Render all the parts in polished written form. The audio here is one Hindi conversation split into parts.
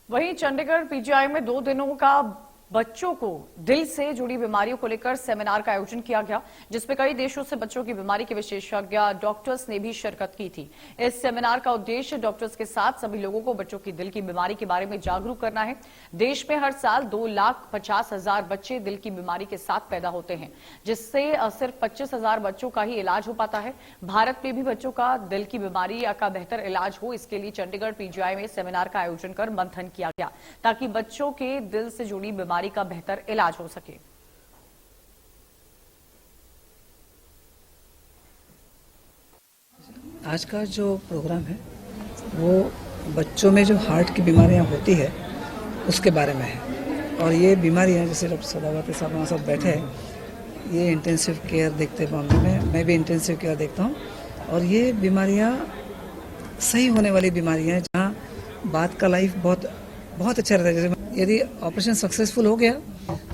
वहीं चंडीगढ़ पीजीआई में 2 दिनों का बच्चों को दिल से जुड़ी बीमारियों को लेकर सेमिनार का आयोजन किया गया, जिसमें कई देशों से बच्चों की बीमारी के विशेषज्ञ डॉक्टर्स ने भी शिरकत की थी। इस सेमिनार का उद्देश्य डॉक्टर्स के साथ सभी लोगों को बच्चों की दिल की बीमारी के बारे में जागरूक करना है। देश में हर साल 2,50,000 बच्चे दिल की बीमारी के साथ पैदा होते हैं, जिससे सिर्फ 25,000 बच्चों का ही इलाज हो पाता है। भारत में भी बच्चों का दिल की बीमारी का बेहतर इलाज हो, इसके लिए चंडीगढ़ पीजीआई में सेमिनार का आयोजन कर मंथन किया गया, ताकि बच्चों के दिल से जुड़ी बीमारी का बेहतर इलाज हो सके। आज का जो प्रोग्राम है वो बच्चों में जो हार्ट की बीमारियां होती है उसके बारे में है। और ये बीमारियां, जैसे डॉक्टर सदावत साहब वहाँ सब बैठे हैं, ये इंटेंसिव केयर देखते मामले में मैं भी इंटेंसिव केयर देखता हूँ। और ये बीमारियां सही होने वाली बीमारियां हैं, जहाँ बाद का लाइफ बहुत अच्छा रहता है। जैसे यदि ऑपरेशन सक्सेसफुल हो गया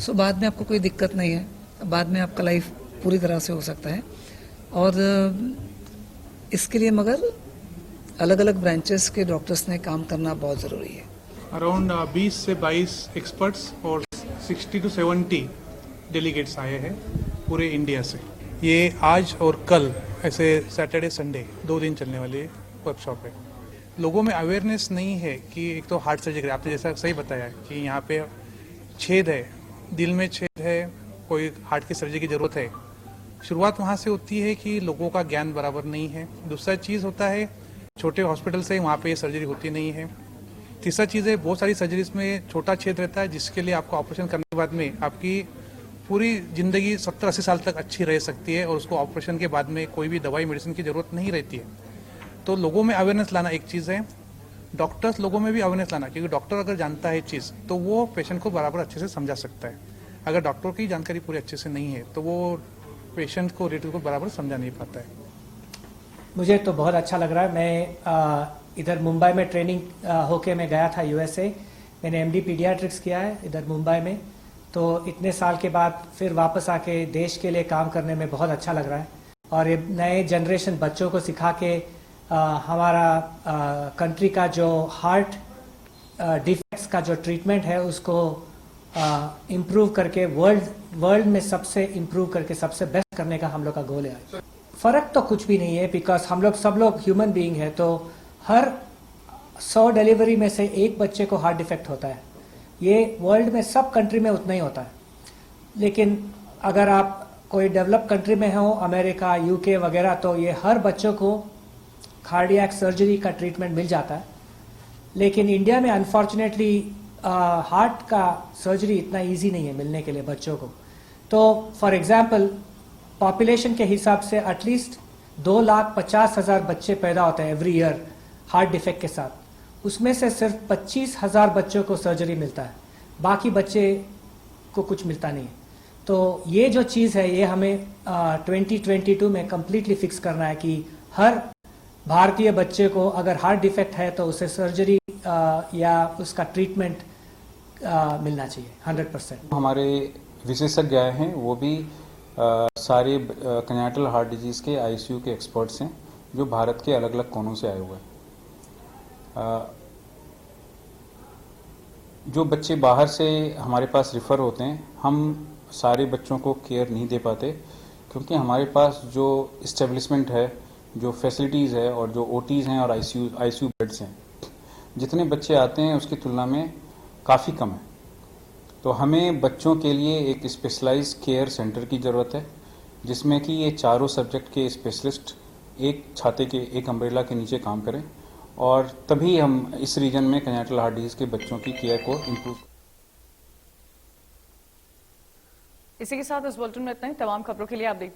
तो बाद में आपको कोई दिक्कत नहीं है, बाद में आपका लाइफ पूरी तरह से हो सकता है। और इसके लिए मगर अलग अलग ब्रांचेस के डॉक्टर्स ने काम करना बहुत ज़रूरी है। अराउंड 20 से 22 एक्सपर्ट्स और 60 to 70 डेलीगेट्स आए हैं पूरे इंडिया से। ये आज और कल ऐसे सैटरडे संडे 2 दिन चलने वाली वर्कशॉप है। लोगों में अवेयरनेस नहीं है कि एक तो हार्ट सर्जरी, आपने जैसा सही बताया कि यहाँ पे छेद है, दिल में छेद है, कोई हार्ट की सर्जरी की जरूरत है। शुरुआत वहाँ से होती है कि लोगों का ज्ञान बराबर नहीं है। दूसरा चीज़ होता है छोटे हॉस्पिटल से वहाँ पे ये सर्जरी होती नहीं है। तीसरा चीज़ है बहुत सारी सर्जरीज में छोटा छेद रहता है, जिसके लिए आपको ऑपरेशन करने के बाद में आपकी पूरी जिंदगी 70-80 साल तक अच्छी रह सकती है और उसको ऑपरेशन के बाद में कोई भी दवाई मेडिसिन की जरूरत नहीं रहती है। तो लोगों में अवेयरनेस लाना एक चीज़ है, डॉक्टर्स लोगों में भी अवेयरनेस लाना, क्योंकि डॉक्टर अगर जानता है चीज़ तो वो पेशेंट को बराबर अच्छे से समझा सकता है। अगर डॉक्टर की जानकारी पूरी अच्छे से नहीं है तो वो पेशेंट को रिलेटिव को बराबर समझा नहीं पाता है। मुझे तो बहुत अच्छा लग रहा है। मैं इधर मुंबई में ट्रेनिंग होके मैं गया था यूएसए। मैंने एमडी पीडियाट्रिक्स किया है इधर मुंबई में। तो इतने साल के बाद फिर वापस आके देश के लिए काम करने में बहुत अच्छा लग रहा है। और ये नए जनरेशन बच्चों को सिखा के हमारा कंट्री का जो हार्ट डिफेक्ट्स का जो ट्रीटमेंट है उसको इम्प्रूव करके वर्ल्ड में सबसे इम्प्रूव करके सबसे बेस्ट करने का हम लोग का गोल है। फर्क तो कुछ भी नहीं है, बिकॉज हम लोग सब लोग ह्यूमन बीइंग है। तो हर 100 डिलीवरी में से एक बच्चे को हार्ट डिफेक्ट होता है। ये वर्ल्ड में सब कंट्री में उतना ही होता है। लेकिन अगर आप कोई डेवलप कंट्री में हो, अमेरिका, यूके वगैरह, तो ये हर बच्चों को कार्डियक सर्जरी का ट्रीटमेंट मिल जाता है। लेकिन इंडिया में अनफॉर्चुनेटली हार्ट का सर्जरी इतना इजी नहीं है मिलने के लिए बच्चों को। तो फॉर एग्जांपल पॉपुलेशन के हिसाब से एटलीस्ट 2,50,000 बच्चे पैदा होते हैं एवरी ईयर हार्ट डिफेक्ट के साथ। उसमें से सिर्फ 25,000 बच्चों को सर्जरी मिलता है, बाकी बच्चे को कुछ मिलता नहीं है। तो ये जो चीज़ है ये हमें 2022 में कम्प्लीटली फिक्स करना है कि हर भारतीय बच्चे को अगर हार्ट डिफेक्ट है तो उसे सर्जरी या उसका ट्रीटमेंट मिलना चाहिए 100%। हमारे विशेषज्ञ आए हैं, वो भी सारे कंजेनिटल हार्ट डिजीज के आईसीयू के एक्सपर्ट्स हैं, जो भारत के अलग अलग कोनों से आए हुए हैं। जो बच्चे बाहर से हमारे पास रिफ़र होते हैं, हम सारे बच्चों को केयर नहीं दे पाते, क्योंकि हमारे पास जो इस्टेब्लिशमेंट है, जो फैसिलिटीज़ है और जो ओटीज़ हैं और आईसीयू बेड्स हैं, जितने बच्चे आते हैं उसकी तुलना में काफ़ी कम है। तो हमें बच्चों के लिए एक स्पेशलाइज्ड केयर सेंटर की ज़रूरत है, जिसमें कि ये चारों सब्जेक्ट के स्पेशलिस्ट एक छाते के, एक अम्ब्रेला के नीचे काम करें, और तभी हम इस रीजन में कंजेनिटल हार्ट डिजीज के बच्चों की केयर को इम्प्रूव। इसी के साथ इस बुलेटिन में इतना ही। तमाम खबरों के लिए आप देखते